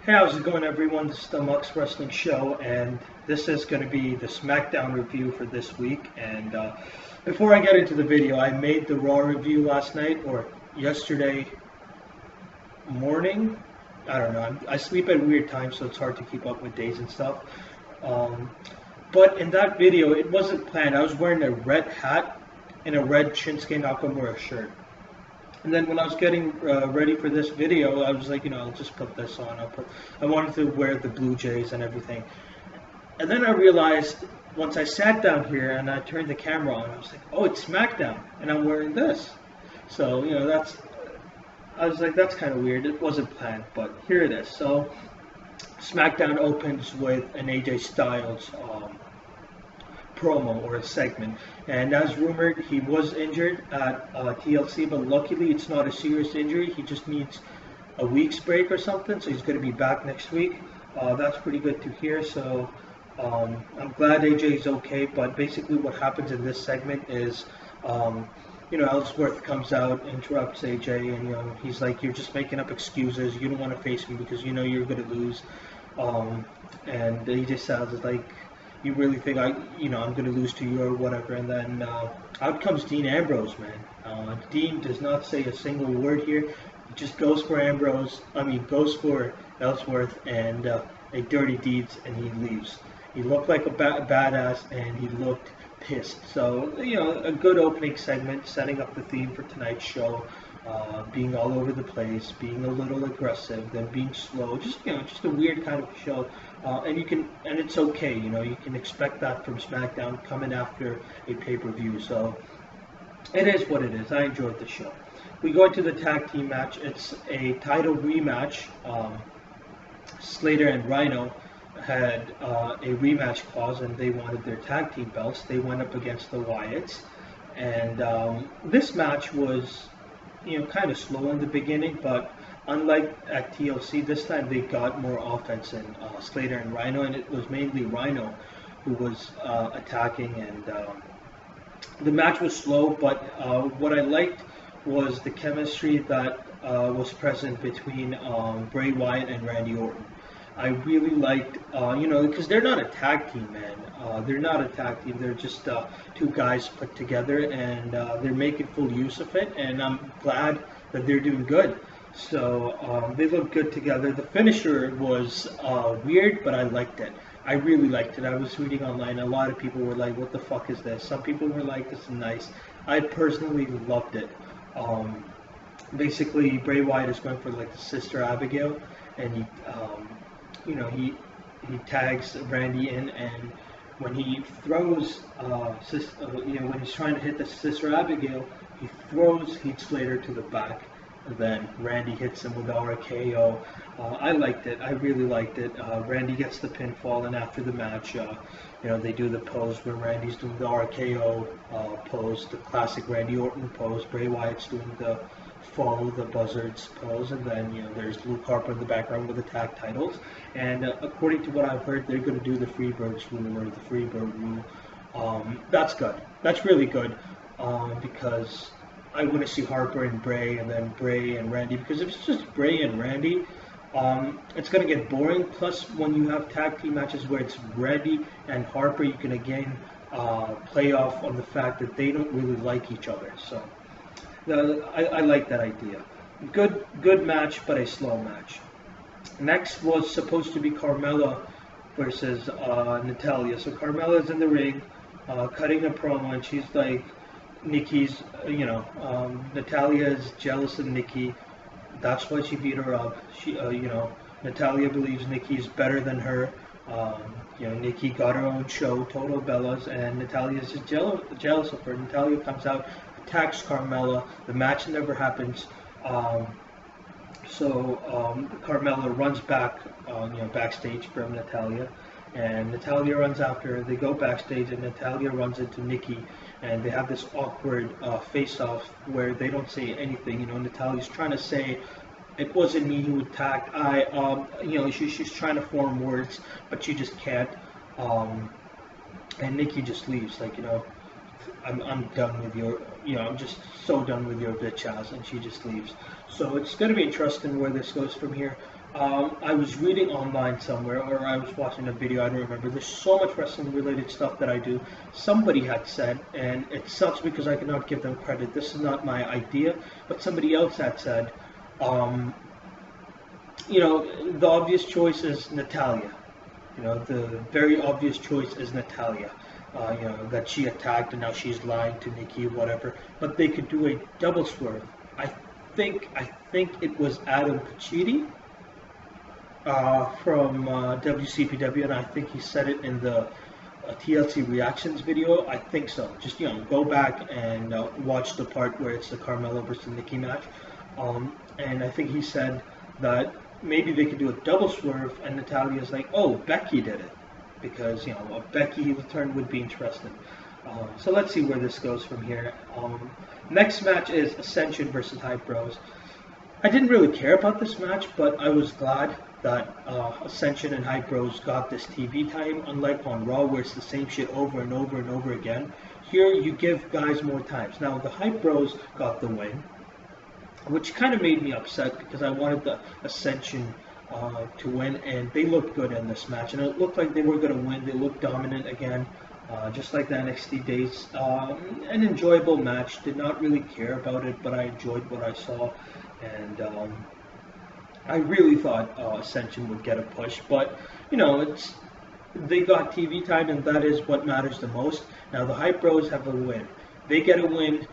Hey, how's it going, everyone? This is the MUX Wrestling Show, and this is going to be the SmackDown review for this week. And before I get into the video, I made the Raw review last night or yesterday morning. I don't know. I sleep at weird times, so it's hard to keep up with days and stuff. But in that video, it wasn't planned. I was wearing a red hat and a red Shinsuke Nakamura shirt. And then when I was getting ready for this video, I was like, I'll just put this on. I wanted to wear the Blue Jays and everything. And then I realized, once I sat down here and I turned the camera on, I was like, oh, it's SmackDown, and I'm wearing this. So, I was like, that's kind of weird. It wasn't planned, but here it is. So, SmackDown opens with an AJ Styles promo or a segment, and as rumored, he was injured at TLC, but luckily it's not a serious injury. He just needs a week's break or something, so he's going to be back next week. That's pretty good to hear. So I'm glad AJ is okay. But basically what happens in this segment is Ellsworth comes out, interrupts AJ, and he's like, you're just making up excuses, you don't want to face me because you're going to lose. And AJ Styles is like, you really think I'm going to lose to you or whatever? And then out comes Dean Ambrose, man. Dean does not say a single word here. He just goes for goes for Ellsworth and a dirty deeds, and he leaves. He looked like a badass, and he looked pissed. So, a good opening segment, setting up the theme for tonight's show. Being all over the place, being a little aggressive, then being slow, just a weird kind of show, and it's okay, you can expect that from SmackDown coming after a pay-per-view. So it is what it is. I enjoyed the show. We go into the tag team match. It's a title rematch. Slater and Rhino had a rematch clause, and they wanted their tag team belts. They went up against the Wyatts, and this match was kind of slow in the beginning, but unlike at TLC, this time they got more offense in Slater and Rhino, and it was mainly Rhino who was attacking, and the match was slow, but what I liked was the chemistry that was present between Bray Wyatt and Randy Orton. I really liked, because they're not a tag team, man. They're not a tag team. They're just two guys put together, and they're making full use of it, and I'm glad that they're doing good. So they look good together. The finisher was weird, but I liked it. I really liked it. I was reading online. A lot of people were like, what the fuck is this? Some people were like, this is nice. I personally loved it. Basically, Bray Wyatt is going for like the Sister Abigail, and he tags Randy in, and when he throws, when he's trying to hit the Sister Abigail, he throws Heath Slater to the back, and then Randy hits him with the RKO. I liked it. I really liked it. Randy gets the pinfall, and after the match, they do the pose where Randy's doing the RKO pose, the classic Randy Orton pose. Bray Wyatt's doing the follow the buzzards pose, and then there's Luke Harper in the background with the tag titles, and according to what I've heard, they're going to do the Freebirds rule or the Freebird rule. That's good. That's really good, because I want to see Harper and Bray, and then Bray and Randy, because if it's just Bray and Randy, it's going to get boring. Plus, when you have tag team matches where it's Randy and Harper, you can again play off on the fact that they don't really like each other. So I like that idea. Good match, but a slow match. Next was supposed to be Carmella versus Natalya. So Carmella's in the ring, cutting a promo, and she's like, Nikki's, Natalya is jealous of Nikki. That's why she beat her up. Natalya believes Nikki's better than her. Nikki got her own show, Total Bellas, and Natalya is just jealous of her. Natalya comes out, attacks Carmella. The match never happens. So Carmella runs back, backstage from Natalya, and Natalya runs after her. They go backstage, and Natalya runs into Nikki, and they have this awkward face-off where they don't say anything. Natalya's trying to say, it wasn't me who attacked. She's trying to form words, but she just can't. And Nikki just leaves, I'm done with your, I'm just so done with your bitch ass, and she just leaves. So it's going to be interesting where this goes from here. I was reading online somewhere, or I was watching a video, I don't remember. There's so much wrestling related stuff that I do. Somebody had said, and it sucks because I cannot give them credit, this is not my idea, but somebody else had said, the obvious choice is Natalia. The very obvious choice is Natalia. That she attacked and now she's lying to Nikki, whatever. But they could do a double swerve. I think it was Adam Pacitti from WCPW, and I think he said it in the TLC reactions video. I think so. Just go back and watch the part where it's the Carmella versus Nikki match. And I think he said that maybe they could do a double swerve, and Natalia's like, oh, Becky did it. Because, a Becky return would be interesting. So let's see where this goes from here. Next match is Ascension versus Hype Bros. I didn't really care about this match, but I was glad that Ascension and Hype Bros got this TV time, unlike on Raw where it's the same shit over and over and over again. Here you give guys more times. Now the Hype Bros got the win, which kind of made me upset because I wanted the Ascension to win, and they looked good in this match, and it looked like they were going to win. They looked dominant again, just like the NXT days. An enjoyable match. Did not really care about it, but I enjoyed what I saw, and I really thought Ascension would get a push, but they got TV time, and that is what matters the most. Now the Hype Bros have a win. They get a win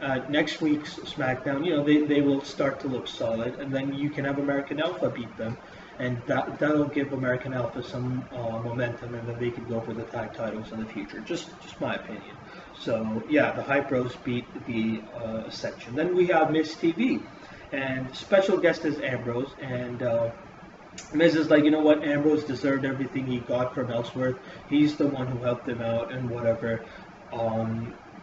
at next week's SmackDown. They will start to look solid, and then you can have American Alpha beat them, and that'll give American Alpha some momentum, and then they can go for the tag titles in the future. Just my opinion. So yeah, the Hype Bros beat the Ascension. Then we have Miz TV, and special guest is Ambrose, and Miz is like, you know what, Ambrose deserved everything he got from Ellsworth. He's the one who helped him out and whatever.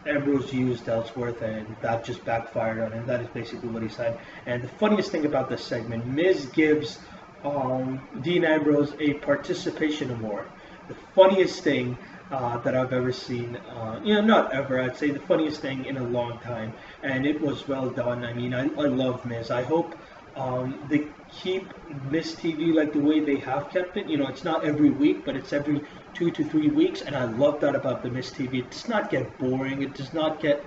Ambrose used Ellsworth, and that just backfired on him. That is basically what he said. And the funniest thing about this segment, Miz gives Dean Ambrose a participation award. The funniest thing that I've ever seen. Not ever, I'd say the funniest thing in a long time. And it was well done. I mean, I love Miz. I hope they keep Miz TV like the way they have kept it. It's not every week, but it's every 2 to 3 weeks, and I love that about the Miz TV. It does not get boring. It does not get,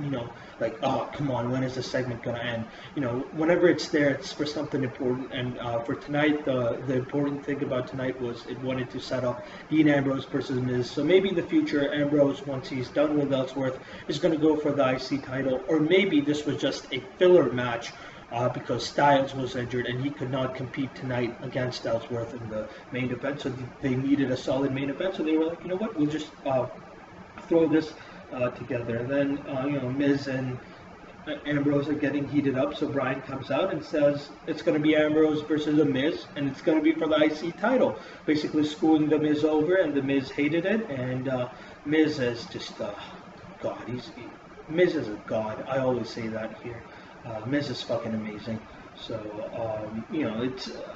like, oh, come on, when is the segment going to end? Whenever it's there, it's for something important, and for tonight, the important thing about tonight was it wanted to set up Dean Ambrose versus Miz. So maybe in the future, Ambrose, once he's done with Ellsworth, is going to go for the IC title, or maybe this was just a filler match because Styles was injured and he could not compete tonight against Ellsworth in the main event, so they needed a solid main event, so they were like, you know what, we'll just throw this together. And then, Miz and Ambrose are getting heated up, so Bryan comes out and says it's going to be Ambrose versus The Miz, and it's going to be for the IC title, basically screwing The Miz over, and The Miz hated it, and Miz is just, God, Miz is a god, I always say that here. Miz is fucking amazing. So,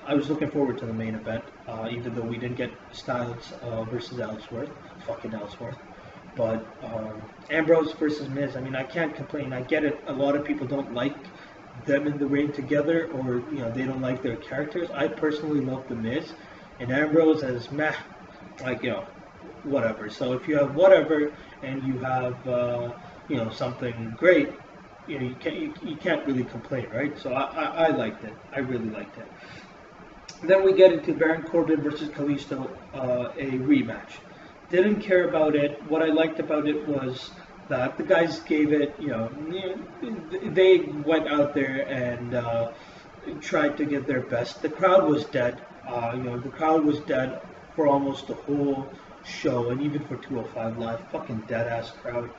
I was looking forward to the main event, even though we didn't get Styles versus Ellsworth, fucking Ellsworth. But Ambrose versus Miz, I mean, I can't complain. I get it. A lot of people don't like them in the ring together, or, they don't like their characters. I personally love The Miz, and Ambrose as meh, like, whatever. So if you have whatever, and you have, something great, you can't really complain, right? So I liked it. I really liked it. Then we get into Baron Corbin versus Kalisto, a rematch. Didn't care about it. What I liked about it was that the guys gave it, they went out there and tried to give their best. The crowd was dead. The crowd was dead for almost the whole show, and even for 205 Live, fucking dead ass crowd.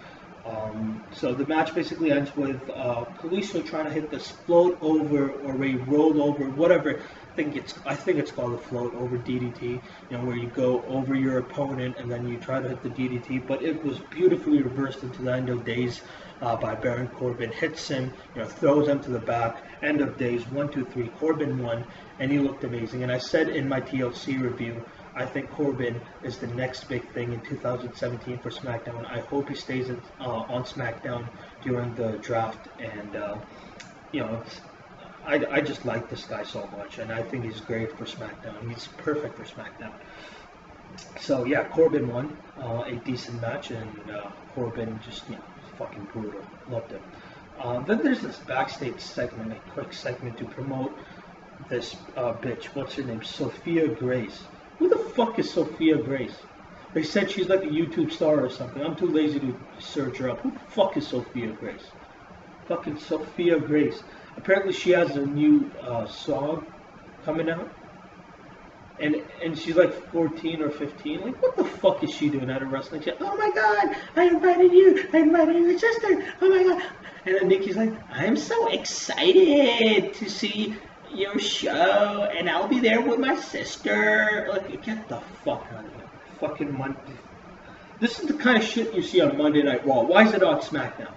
So the match basically ends with Kalisto trying to hit this float over or a roll over, whatever. I think it's called a float over DDT, where you go over your opponent and then you try to hit the DDT. But it was beautifully reversed into the End of Days by Baron Corbin. Hits him, throws him to the back. End of Days, 1, 2, 3. Corbin won, and he looked amazing. And I said in my TLC review, I think Corbin is the next big thing in 2017 for SmackDown. I hope he stays on SmackDown during the draft, and you know, I just like this guy so much, and I think he's great for SmackDown. He's perfect for SmackDown. So yeah, Corbin won a decent match, and Corbin just fucking brutal. Loved him. Then there's this backstage segment, a quick segment to promote this bitch. What's her name? Sophia Grace. Who the fuck is Sophia Grace? They said she's like a YouTube star or something. I'm too lazy to search her up. Who the fuck is Sophia Grace? Fucking Sophia Grace. Apparently she has a new song coming out. And she's like 14 or 15. Like, what the fuck is she doing at a wrestling show? Oh my god, I invited you. I invited your sister. Oh my god. And then Nikki's like, I'm so excited to see your show, and I'll be there with my sister. Like, get the fuck out of here. Fucking Monday. This is the kind of shit you see on Monday Night Raw. Why is it on SmackDown?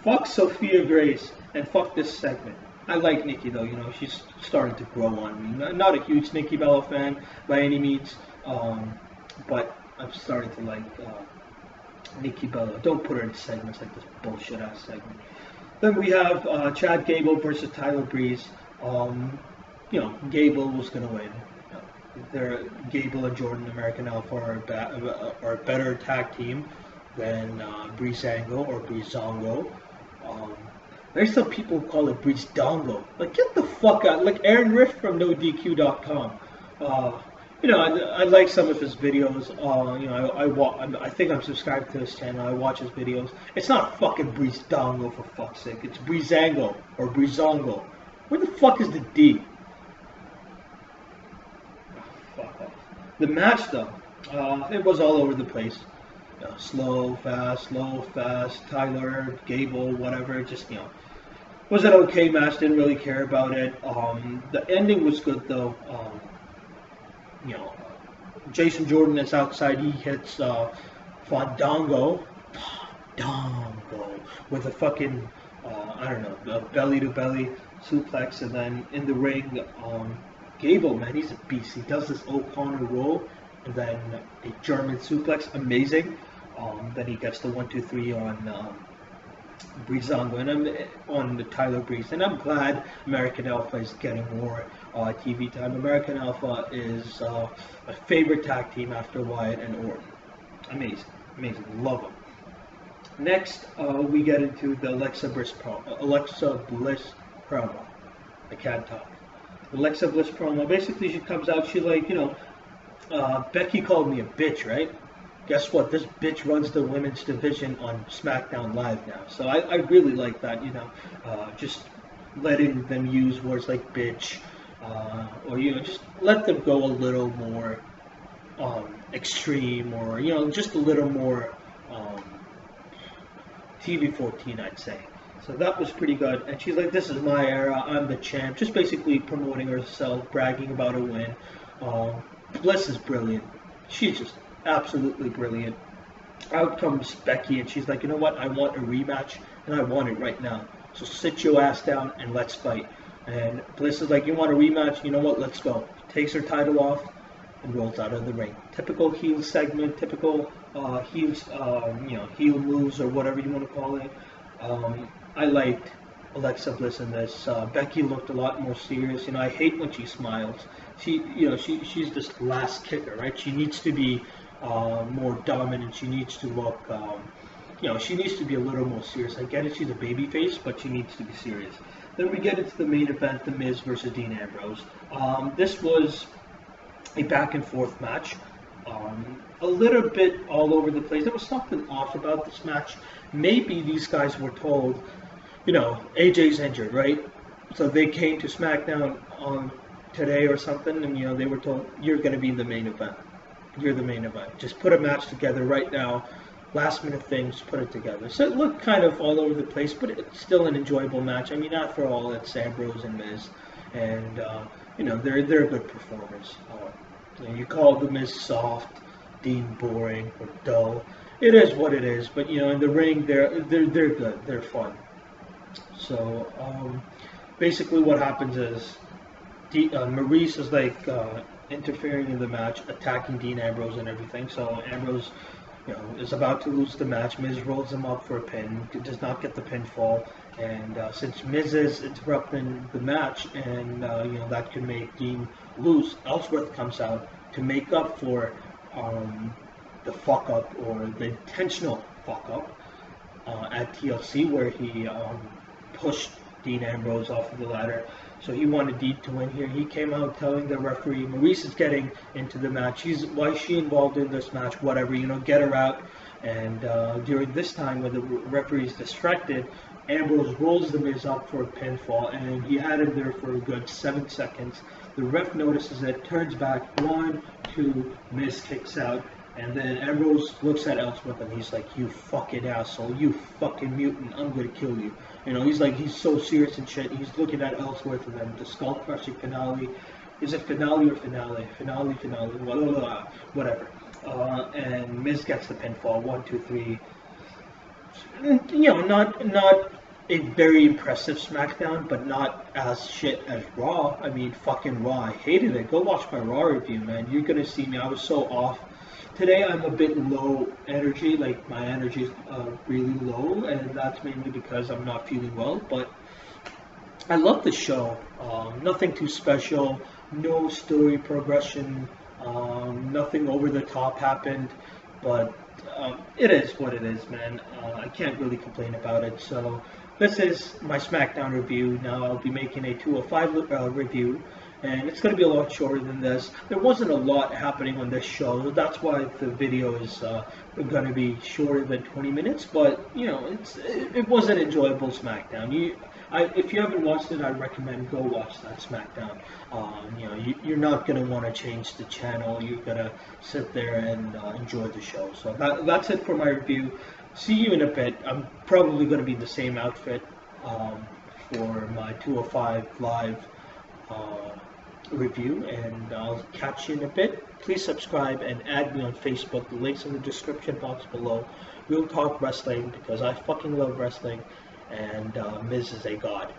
Fuck Sophia Grace, and fuck this segment. I like Nikki though, she's starting to grow on me. Not a huge Nikki Bella fan by any means, but I'm starting to like Nikki Bella. Don't put her in segments like this bullshit ass segment. Then we have Chad Gable versus Tyler Breeze. Gable was gonna win. Gable and Jordan American Alpha are a better tag team than Breezango or Breezango. There's some people who call it Breezango. Like, get the fuck out. Like Aaron Rift from NoDQ.com. I like some of his videos. I think I'm subscribed to his channel. I watch his videos. It's not fucking Breezango for fuck's sake. It's Breezango or Breezango. Where the fuck is the D? Oh, fuck off. The match though, it was all over the place. Slow, fast, Tyler, Gable, whatever. Just was an okay match. Didn't really care about it. The ending was good though. Jason Jordan is outside. He hits Fandango with a fucking a belly to belly suplex, and then in the ring, Gable, man, he's a beast. He does this O'Connor roll, and then a German suplex, amazing. Then he gets the 1-2-3 on Breezango, and I'm on the Tyler Breeze, and I'm glad American Alpha is getting more TV time. American Alpha is my favorite tag team after Wyatt and Orton. Amazing, love them. Next, we get into the Alexa Bliss promo. I can't talk. Alexa Bliss promo. Basically, she comes out. She's like, Becky called me a bitch, right? Guess what? This bitch runs the women's division on SmackDown Live now. So I really like that, just letting them use words like bitch, or, just let them go a little more extreme, or, just a little more TV-14, I'd say. So that was pretty good. And she's like, this is my era, I'm the champ. Just basically promoting herself, bragging about a win. Bliss is brilliant. She's just absolutely brilliant. Out comes Becky, and she's like, you know what? I want a rematch, and I want it right now. So sit your ass down and let's fight. And Bliss is like, you want a rematch? You know what? Let's go. Takes her title off and rolls out of the ring. Typical heel segment, typical heel moves or whatever you want to call it. I liked Alexa Bliss in this. Becky looked a lot more serious. I hate when she smiles. She's this last kicker, right? She needs to be more dominant. She needs to look, she needs to be a little more serious. I get it, she's a babyface, but she needs to be serious. Then we get into the main event, The Miz versus Dean Ambrose. This was a back and forth match. A little bit all over the place. There was something off about this match. Maybe these guys were told, AJ's injured, right? So they came to SmackDown on today or something, and they were told, you're going to be in the main event. You're the main event. Just put a match together right now. Last minute things, put it together. So it looked kind of all over the place, but it's still an enjoyable match. After all, it's Ambrose and Miz, and they're good performers. You call the Miz soft, Dean boring or dull. It is what it is. But in the ring, they're good. They're fun. So basically, what happens is Maurice is like, interfering in the match, attacking Dean Ambrose and everything. So Ambrose, is about to lose the match. Miz rolls him up for a pin, does not get the pinfall, and since Miz is interrupting the match, and that could make Dean lose, Ellsworth comes out to make up for the fuck up, or the intentional fuck up at TLC, where he pushed Dean Ambrose off of the ladder. So he wanted Dean to win here. He came out telling the referee, Maurice is getting into the match. Why is she involved in this match? Whatever, get her out. And during this time, when the referee is distracted, Ambrose rolls the Miz up for a pinfall, and he had him there for a good 7 seconds. The ref notices it, turns back, 1, 2, Miz kicks out. And then Ambrose looks at Ellsworth and he's like, you fucking asshole, you fucking mutant, I'm gonna kill you. He's so serious and shit. He's looking at Ellsworth, and then the skull crushing finale. Is it finale or finale? Finale, blah, blah, blah, whatever. And Miz gets the pinfall, 1, 2, 3. Not a very impressive SmackDown, but not as shit as Raw. I mean, fucking Raw, I hated it. Go watch my Raw review, man. You're gonna see me, I was so off. Today I'm a bit low energy, like my energy is really low, and that's mainly because I'm not feeling well, but I love the show. Nothing too special, no story progression, nothing over the top happened, but it is what it is, man. I can't really complain about it. So this is my SmackDown review. Now I'll be making a 205 review, and it's going to be a lot shorter than this. There wasn't a lot happening on this show, that's why the video is going to be shorter than 20 minutes, but it was an enjoyable SmackDown. If you haven't watched it, I'd recommend go watch that SmackDown. You're not going to want to change the channel. You're going to sit there and enjoy the show. So that's it for my review. See you in a bit. I'm probably going to be in the same outfit for my 205 live review, and I'll catch you in a bit. Please subscribe and add me on Facebook. The link's in the description box below. We'll talk wrestling because I fucking love wrestling, and Miz is a god.